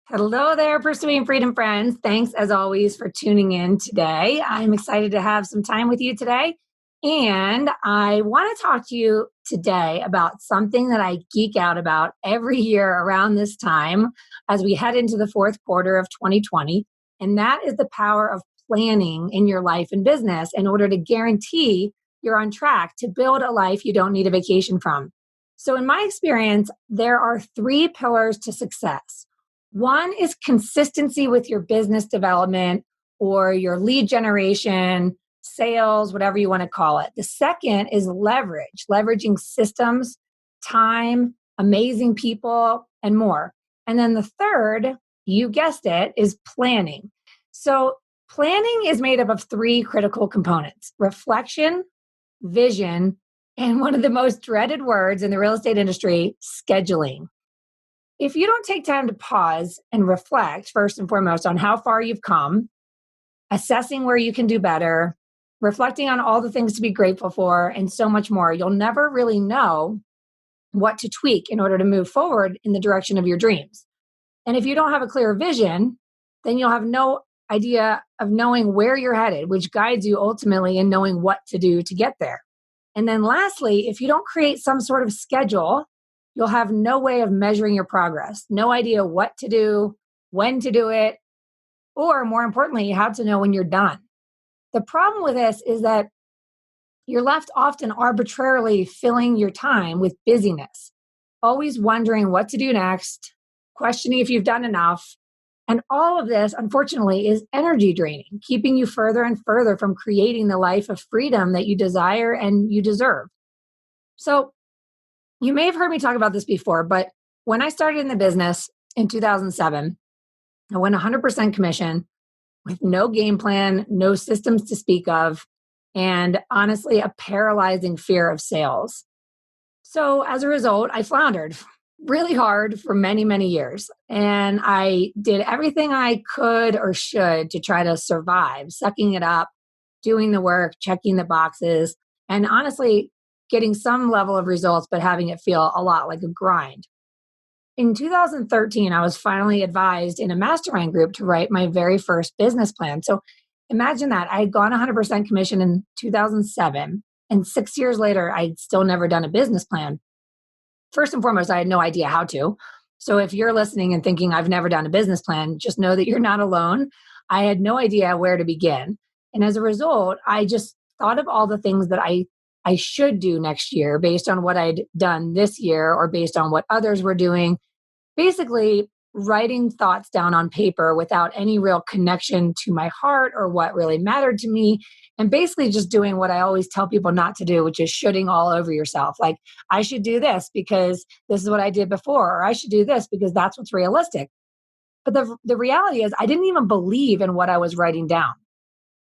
Hello there, Pursuing Freedom friends. Thanks as always for tuning in today. I'm excited to have some time with you today. And I want to talk to you today about something that I geek out about every year around this time as we head into the fourth quarter of 2020. And that is the power of planning in your life and business in order to guarantee you're on track to build a life you don't need a vacation from. So, in my experience, there are three pillars to success. One is consistency with your business development or your lead generation, sales, whatever you want to call it. The second is leveraging systems, time, amazing people, and more. And then the third, you guessed it, is planning. So planning is made up of three critical components: reflection, vision, and one of the most dreaded words in the real estate industry, scheduling. If you don't take time to pause and reflect, first and foremost, on how far you've come, assessing where you can do better, reflecting on all the things to be grateful for, and so much more, you'll never really know what to tweak in order to move forward in the direction of your dreams. And if you don't have a clear vision, then you'll have no idea of knowing where you're headed, which guides you ultimately in knowing what to do to get there. And then lastly, if you don't create some sort of schedule, you'll have no way of measuring your progress, no idea what to do, when to do it, or more importantly, how to know when you're done. The problem with this is that you're left often arbitrarily filling your time with busyness, always wondering what to do next, questioning if you've done enough. And all of this, unfortunately, is energy draining, keeping you further and further from creating the life of freedom that you desire and you deserve. So, you may have heard me talk about this before, but when I started in the business in 2007, I went 100% commission with no game plan, no systems to speak of, and honestly, a paralyzing fear of sales. So as a result, I floundered really hard for many, many years. And I did everything I could or should to try to survive, sucking it up, doing the work, checking the boxes, and honestly, getting some level of results, but having it feel a lot like a grind. In 2013, I was finally advised in a mastermind group to write my very first business plan. So imagine that. I had gone 100% commission in 2007, and 6 years later, I'd still never done a business plan. First and foremost, I had no idea how to. So if you're listening and thinking I've never done a business plan, just know that you're not alone. I had no idea where to begin. And as a result, I just thought of all the things that I should do next year based on what I'd done this year or based on what others were doing. Basically, writing thoughts down on paper without any real connection to my heart or what really mattered to me. And basically just doing what I always tell people not to do, which is shooting all over yourself. Like, I should do this because this is what I did before, or I should do this because that's what's realistic. But the reality is, I didn't even believe in what I was writing down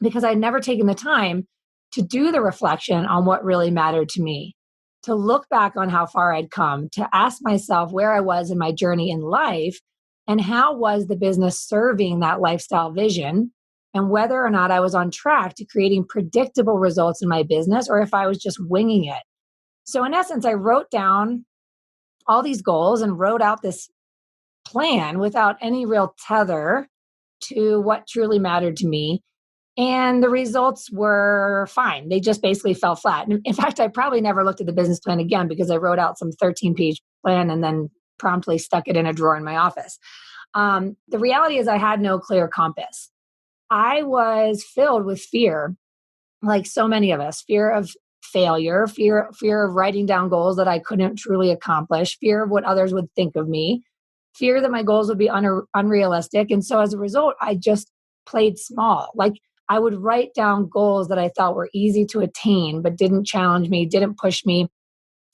because I'd never taken the time to do the reflection on what really mattered to me, to look back on how far I'd come, to ask myself where I was in my journey in life and how was the business serving that lifestyle vision, and whether or not I was on track to creating predictable results in my business or if I was just winging it. So in essence, I wrote down all these goals and wrote out this plan without any real tether to what truly mattered to me. And the results were fine. They just basically fell flat. In fact, I probably never looked at the business plan again because I wrote out some 13-page plan and then promptly stuck it in a drawer in my office. The reality is I had no clear compass. I was filled with fear, like so many of us: fear of failure, fear of writing down goals that I couldn't truly accomplish, fear of what others would think of me, fear that my goals would be unrealistic. And so as a result, I just played small. Like, I would write down goals that I thought were easy to attain, but didn't challenge me, didn't push me.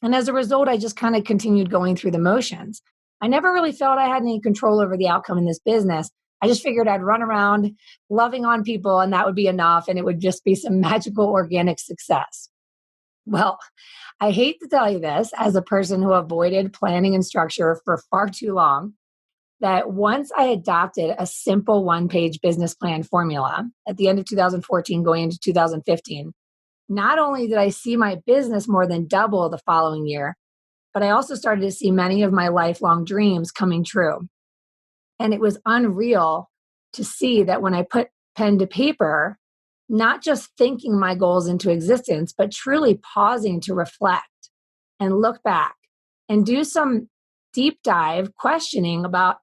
And as a result, I just kind of continued going through the motions. I never really felt I had any control over the outcome in this business. I just figured I'd run around loving on people and that would be enough. And it would just be some magical organic success. Well, I hate to tell you this as a person who avoided planning and structure for far too long, that once I adopted a simple one-page business plan formula at the end of 2014 going into 2015, not only did I see my business more than double the following year, but I also started to see many of my lifelong dreams coming true. And it was unreal to see that when I put pen to paper, not just thinking my goals into existence, but truly pausing to reflect and look back and do some deep dive questioning about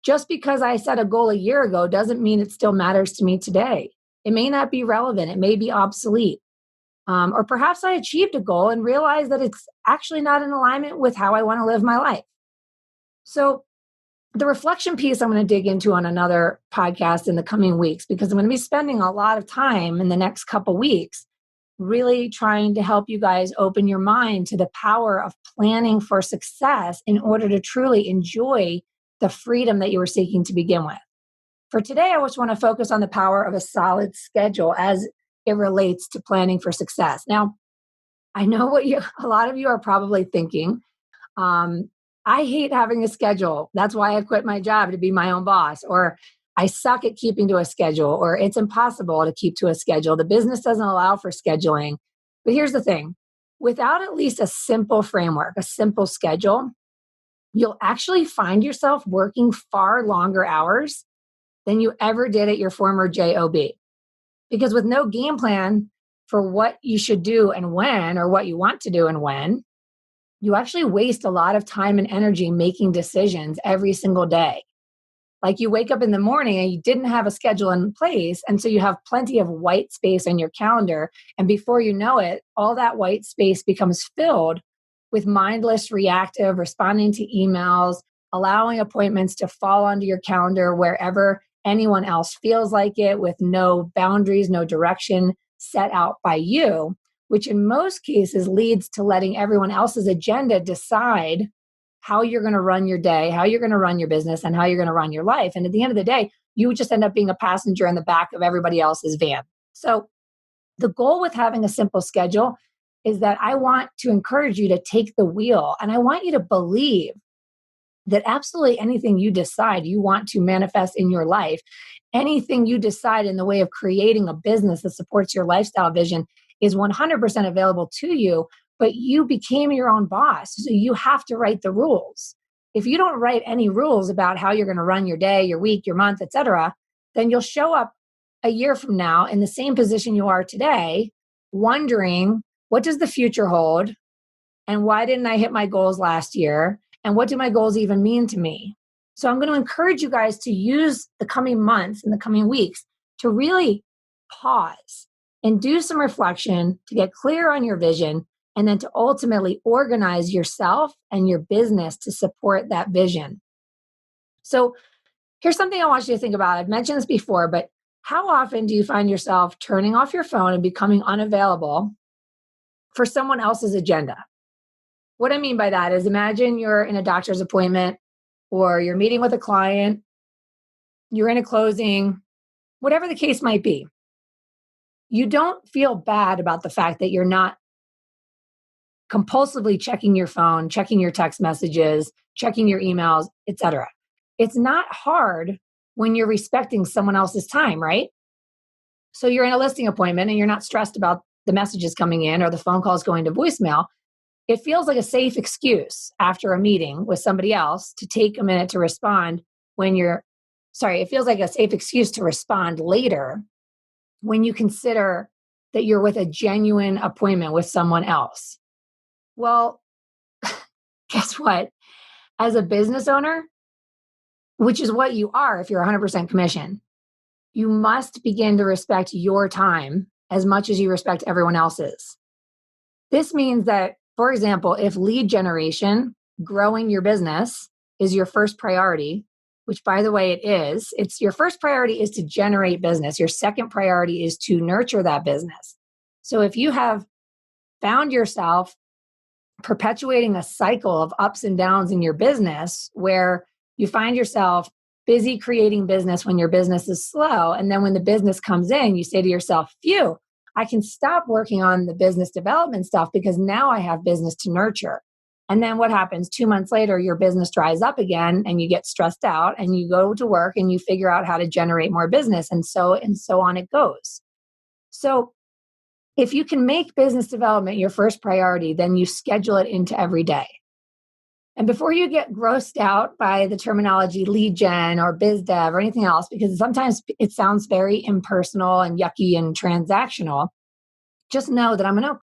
just because I set a goal a year ago doesn't mean it still matters to me today. It may not be relevant, it may be obsolete. Or perhaps I achieved a goal and realized that it's actually not in alignment with how I want to live my life. So, the reflection piece I'm going to dig into on another podcast in the coming weeks, because I'm going to be spending a lot of time in the next couple weeks really trying to help you guys open your mind to the power of planning for success in order to truly enjoy the freedom that you were seeking to begin with. For today, I just want to focus on the power of a solid schedule as it relates to planning for success. Now, I know what a lot of you are probably thinking. Um, I hate having a schedule. That's why I quit my job to be my own boss. Or I suck at keeping to a schedule, or it's impossible to keep to a schedule. The business doesn't allow for scheduling. But here's the thing, without at least a simple framework, a simple schedule, you'll actually find yourself working far longer hours than you ever did at your former job. Because with no game plan for what you should do and when, or what you want to do and when, you actually waste a lot of time and energy making decisions every single day. Like you wake up in the morning and you didn't have a schedule in place. And so you have plenty of white space on your calendar. And before you know it, all that white space becomes filled with mindless, reactive, responding to emails, allowing appointments to fall onto your calendar wherever anyone else feels like it, with no boundaries, no direction set out by you, which in most cases leads to letting everyone else's agenda decide how you're going to run your day, how you're going to run your business, and how you're going to run your life. And at the end of the day, you would just end up being a passenger in the back of everybody else's van. So the goal with having a simple schedule is that I want to encourage you to take the wheel, and I want you to believe that absolutely anything you decide you want to manifest in your life, anything you decide in the way of creating a business that supports your lifestyle vision is 100% available to you, but you became your own boss. So you have to write the rules. If you don't write any rules about how you're going to run your day, your week, your month, etc., then you'll show up a year from now in the same position you are today, wondering, what does the future hold? And why didn't I hit my goals last year? And what do my goals even mean to me? So I'm going to encourage you guys to use the coming months and the coming weeks to really pause and do some reflection to get clear on your vision, and then to ultimately organize yourself and your business to support that vision. So here's something I want you to think about. I've mentioned this before, but how often do you find yourself turning off your phone and becoming unavailable for someone else's agenda? What I mean by that is, imagine you're in a doctor's appointment or you're meeting with a client, you're in a closing, whatever the case might be. You don't feel bad about the fact that you're not compulsively checking your phone, checking your text messages, checking your emails, etc. It's not hard when you're respecting someone else's time, right? So you're in a listing appointment and you're not stressed about the messages coming in or the phone calls going to voicemail. It feels like a safe excuse after a meeting with somebody else to take a minute to respond it feels like a safe excuse to respond later when you consider that you're with a genuine appointment with someone else. Well, guess what? As a business owner, which is what you are if you're 100% commission, you must begin to respect your time as much as you respect everyone else's. This means that, for example, if lead generation, growing your business, is your first priority, which by the way it's your first priority is to generate business. Your second priority is to nurture that business. So if you have found yourself perpetuating a cycle of ups and downs in your business where you find yourself busy creating business when your business is slow, and then when the business comes in, you say to yourself, phew, I can stop working on the business development stuff because now I have business to nurture. And then what happens? 2 months later, your business dries up again and you get stressed out and you go to work and you figure out how to generate more business, and so on it goes. So if you can make business development your first priority, then you schedule it into every day. And before you get grossed out by the terminology lead gen or biz dev or anything else, because sometimes it sounds very impersonal and yucky and transactional, just know that I'm going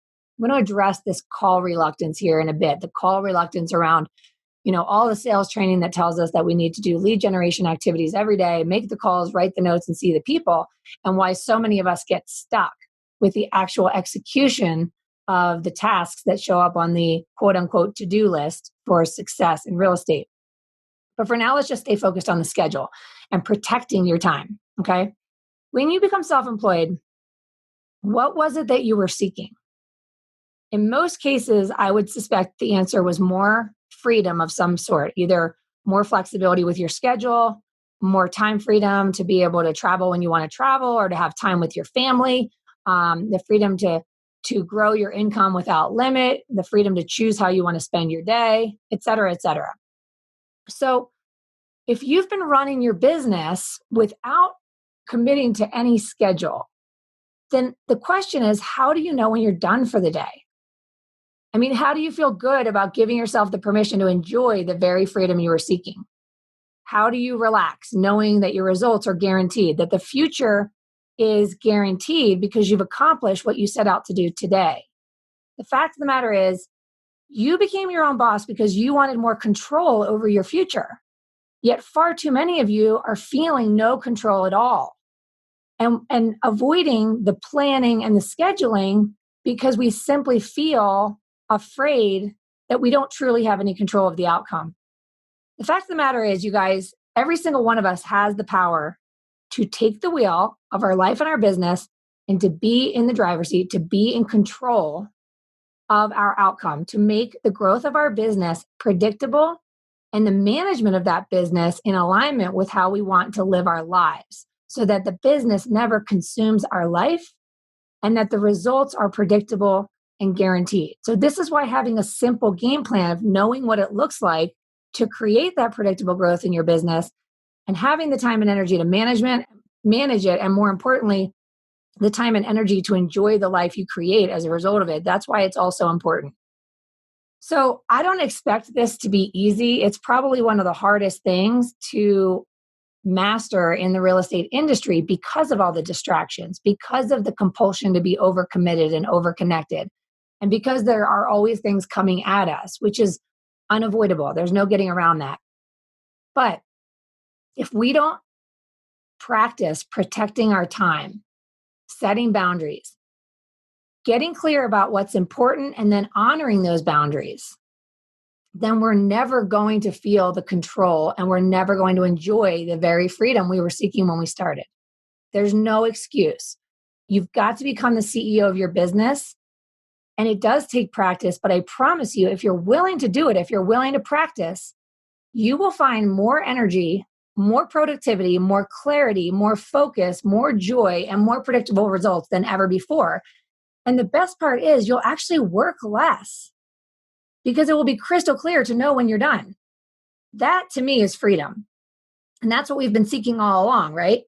to address this call reluctance here in a bit. The call reluctance around, all the sales training that tells us that we need to do lead generation activities every day, make the calls, write the notes, and see the people, and why so many of us get stuck with the actual execution of the tasks that show up on the quote unquote to-do list for success in real estate. But for now, let's just stay focused on the schedule and protecting your time. Okay. When you become self-employed, what was it that you were seeking? In most cases, I would suspect the answer was more freedom of some sort, either more flexibility with your schedule, more time freedom to be able to travel when you want to travel or to have time with your family, the freedom to grow your income without limit, the freedom to choose how you want to spend your day, et cetera, et cetera. So if you've been running your business without committing to any schedule, then the question is, how do you know when you're done for the day? I mean, how do you feel good about giving yourself the permission to enjoy the very freedom you were seeking? How do you relax knowing that your results are guaranteed, that the future is guaranteed because you've accomplished what you set out to do today? The fact of the matter is, you became your own boss because you wanted more control over your future. Yet far too many of you are feeling no control at all and avoiding the planning and the scheduling because we simply feel afraid that we don't truly have any control of the outcome. The fact of the matter is, you guys, every single one of us has the power to take the wheel of our life and our business and to be in the driver's seat, to be in control of our outcome, to make the growth of our business predictable and the management of that business in alignment with how we want to live our lives so that the business never consumes our life and that the results are predictable and guaranteed. So this is why having a simple game plan of knowing what it looks like to create that predictable growth in your business and having the time and energy to manage it, and more importantly, the time and energy to enjoy the life you create as a result of it. That's why it's also important. So I don't expect this to be easy. It's probably one of the hardest things to master in the real estate industry because of all the distractions, because of the compulsion to be overcommitted and overconnected, and because there are always things coming at us, which is unavoidable. There's no getting around that. But if we don't practice protecting our time, setting boundaries, getting clear about what's important, and then honoring those boundaries, then we're never going to feel the control and we're never going to enjoy the very freedom we were seeking when we started. There's no excuse. You've got to become the CEO of your business. And it does take practice, but I promise you, if you're willing to do it, if you're willing to practice, you will find more energy, more productivity, more clarity, more focus, more joy, and more predictable results than ever before. And the best part is you'll actually work less because it will be crystal clear to know when you're done. That to me is freedom. And that's what we've been seeking all along, right?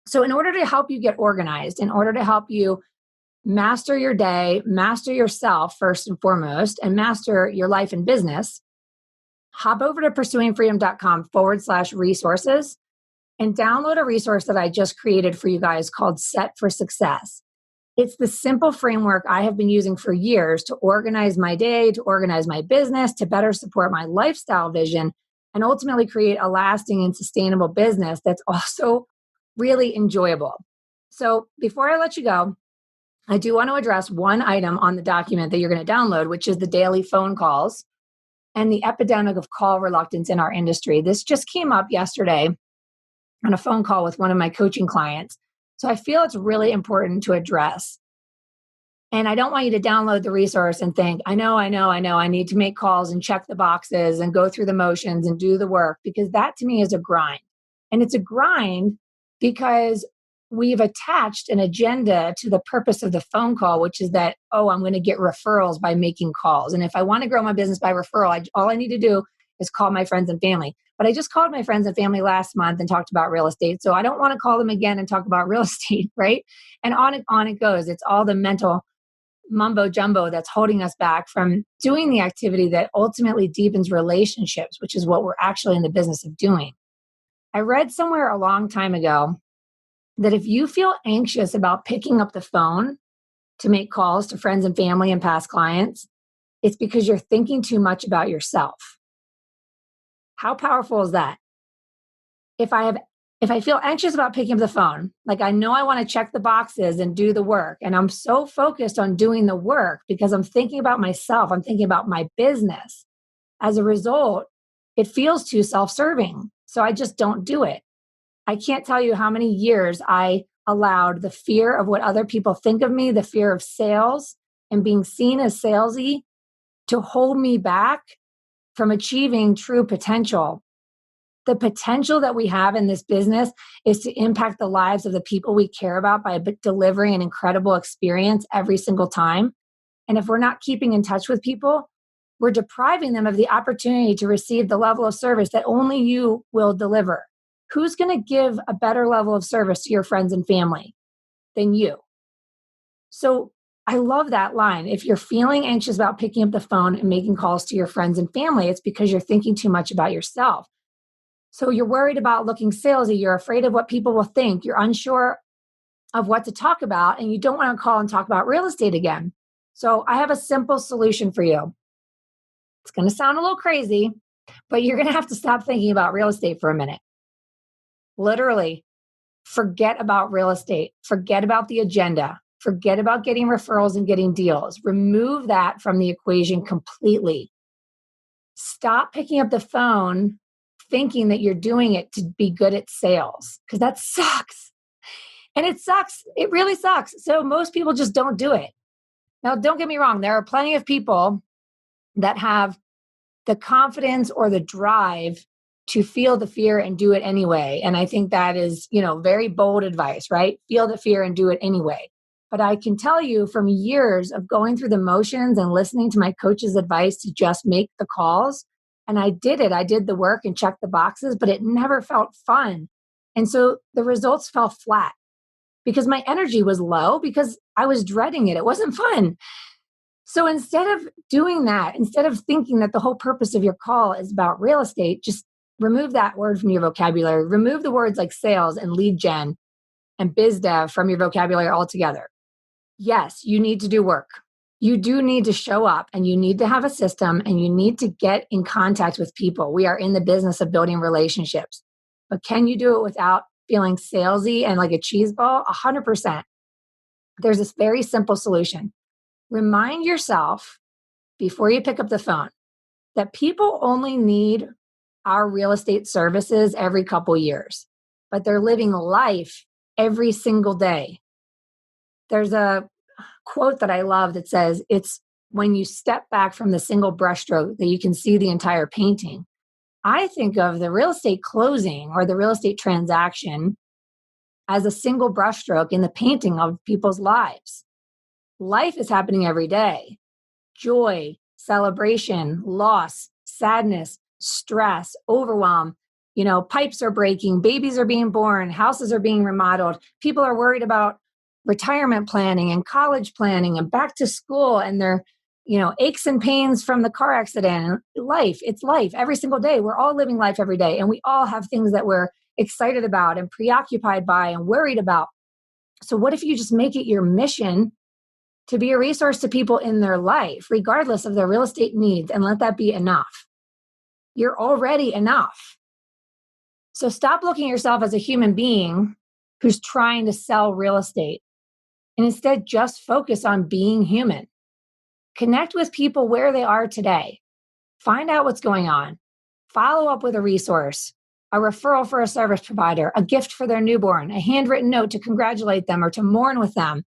So in order to help you get organized, in order to help you master your day, master yourself first and foremost, and master your life and business, hop over to pursuingfreedom.com/resources and download a resource that I just created for you guys called Set for Success. It's the simple framework I have been using for years to organize my day, to organize my business, to better support my lifestyle vision, and ultimately create a lasting and sustainable business that's also really enjoyable. So before I let you go, I do want to address one item on the document that you're going to download, which is the daily phone calls and the epidemic of call reluctance in our industry. This just came up yesterday on a phone call with one of my coaching clients. So I feel it's really important to address. And I don't want you to download the resource and think, I know, I need to make calls and check the boxes and go through the motions and do the work, because that to me is a grind. And it's a grind because we've attached an agenda to the purpose of the phone call, which is that, I'm going to get referrals by making calls. And if I want to grow my business by referral, all I need to do is call my friends and family. But I just called my friends and family last month and talked about real estate. So I don't want to call them again and talk about real estate, right? And on it goes. It's all the mental mumbo jumbo that's holding us back from doing the activity that ultimately deepens relationships, which is what we're actually in the business of doing. I read somewhere a long time ago that if you feel anxious about picking up the phone to make calls to friends and family and past clients, it's because you're thinking too much about yourself. How powerful is that? If I feel anxious about picking up the phone, like I know I want to check the boxes and do the work, and I'm so focused on doing the work because I'm thinking about myself, I'm thinking about my business. As a result, it feels too self-serving. So I just don't do it. I can't tell you how many years I allowed the fear of what other people think of me, the fear of sales and being seen as salesy, to hold me back from achieving true potential. The potential that we have in this business is to impact the lives of the people we care about by delivering an incredible experience every single time. And if we're not keeping in touch with people, we're depriving them of the opportunity to receive the level of service that only you will deliver. Who's going to give a better level of service to your friends and family than you? So I love that line. If you're feeling anxious about picking up the phone and making calls to your friends and family, it's because you're thinking too much about yourself. So you're worried about looking salesy. You're afraid of what people will think. You're unsure of what to talk about, and you don't want to call and talk about real estate again. So I have a simple solution for you. It's going to sound a little crazy, but you're going to have to stop thinking about real estate for a minute. Literally, forget about real estate. Forget about the agenda. Forget about getting referrals and getting deals. Remove that from the equation completely. Stop picking up the phone thinking that you're doing it to be good at sales, because that sucks. And it sucks. It really sucks. So most people just don't do it. Now, don't get me wrong. There are plenty of people that have the confidence or the drive to feel the fear and do it anyway. And I think that is, very bold advice, right? Feel the fear and do it anyway. But I can tell you from years of going through the motions and listening to my coach's advice to just make the calls, and I did it. I did the work and checked the boxes, but it never felt fun. And so the results fell flat because my energy was low because I was dreading it. It wasn't fun. So instead of doing that, instead of thinking that the whole purpose of your call is about real estate, just remove that word from your vocabulary. Remove the words like sales and lead gen and biz dev from your vocabulary altogether. Yes, you need to do work. You do need to show up, and you need to have a system, and you need to get in contact with people. We are in the business of building relationships. But can you do it without feeling salesy and like a cheese ball? 100%. There's this very simple solution. Remind yourself before you pick up the phone that people only need our real estate services every couple years, but they're living life every single day. There's a quote that I love that says, it's when you step back from the single brushstroke that you can see the entire painting. I think of the real estate closing or the real estate transaction as a single brushstroke in the painting of people's lives. Life is happening every day. Joy, celebration, loss, sadness, stress, overwhelm. Pipes are breaking, babies are being born, houses are being remodeled. People are worried about retirement planning and college planning and back to school and their, aches and pains from the car accident. It's life every single day. We're all living life every day. And we all have things that we're excited about and preoccupied by and worried about. So what if you just make it your mission to be a resource to people in their life, regardless of their real estate needs, and let that be enough? You're already enough. So stop looking at yourself as a human being who's trying to sell real estate, and instead just focus on being human. Connect with people where they are today. Find out what's going on. Follow up with a resource, a referral for a service provider, a gift for their newborn, a handwritten note to congratulate them or to mourn with them.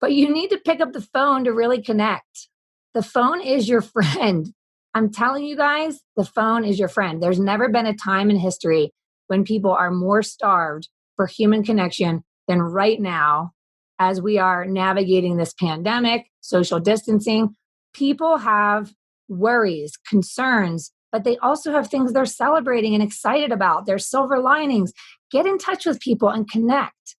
But you need to pick up the phone to really connect. The phone is your friend. I'm telling you guys, the phone is your friend. There's never been a time in history when people are more starved for human connection than right now as we are navigating this pandemic, social distancing. People have worries, concerns, but they also have things they're celebrating and excited about. There's silver linings. Get in touch with people and connect.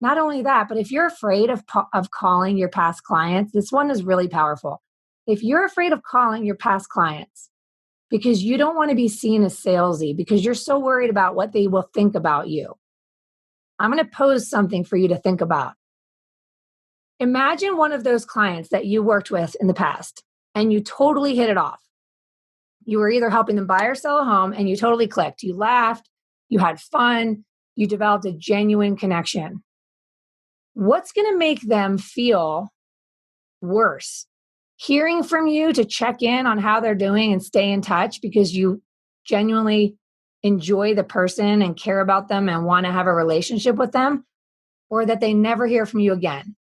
not only that, but if you're afraid of calling your past clients, this one is really powerful. If you're afraid of calling your past clients because you don't want to be seen as salesy, because you're so worried about what they will think about you, I'm going to pose something for you to think about. Imagine one of those clients that you worked with in the past and you totally hit it off. You were either helping them buy or sell a home and you totally clicked. You laughed, you had fun, you developed a genuine connection. What's going to make them feel worse? Hearing from you to check in on how they're doing and stay in touch because you genuinely enjoy the person and care about them and want to have a relationship with them, or that they never hear from you again?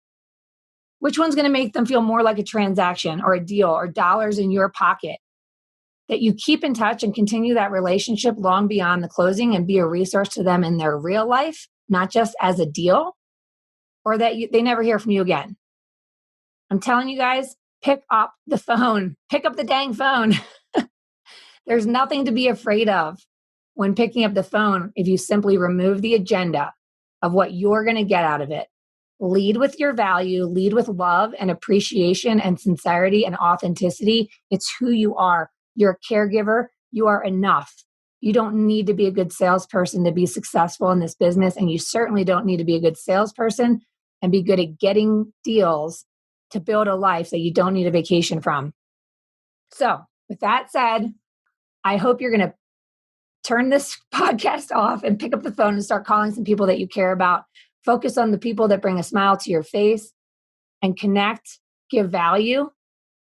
Which one's going to make them feel more like a transaction or a deal or dollars in your pocket? That you keep in touch and continue that relationship long beyond the closing and be a resource to them in their real life, not just as a deal, or that they never hear from you again. I'm telling you guys, pick up the phone. Pick up the dang phone. There's nothing to be afraid of when picking up the phone if you simply remove the agenda of what you're going to get out of it. Lead with your value, lead with love and appreciation and sincerity and authenticity. It's who you are. You're a caregiver. You are enough. You don't need to be a good salesperson to be successful in this business. And you certainly don't need to be a good salesperson and be good at getting deals to build a life that you don't need a vacation from. So with that said, I hope you're going to turn this podcast off and pick up the phone and start calling some people that you care about. Focus on the people that bring a smile to your face and connect, give value,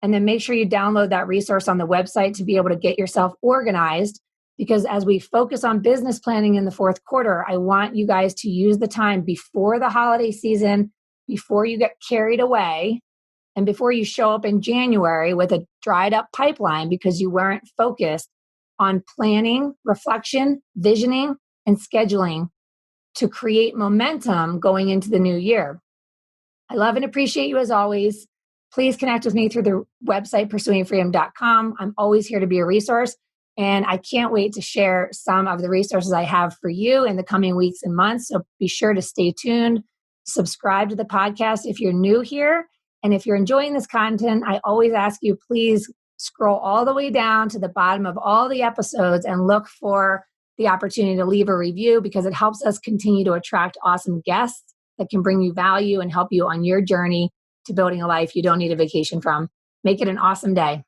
and then make sure you download that resource on the website to be able to get yourself organized. Because as we focus on business planning in the fourth quarter, I want you guys to use the time before the holiday season, before you get carried away, and before you show up in January with a dried up pipeline because you weren't focused on planning, reflection, visioning, and scheduling to create momentum going into the new year. I love and appreciate you as always. Please connect with me through the website, pursuingfreedom.com. I'm always here to be a resource, and I can't wait to share some of the resources I have for you in the coming weeks and months. So be sure to stay tuned. Subscribe to the podcast if you're new here. And if you're enjoying this content, I always ask you, please scroll all the way down to the bottom of all the episodes and look for the opportunity to leave a review, because it helps us continue to attract awesome guests that can bring you value and help you on your journey to building a life you don't need a vacation from. Make it an awesome day.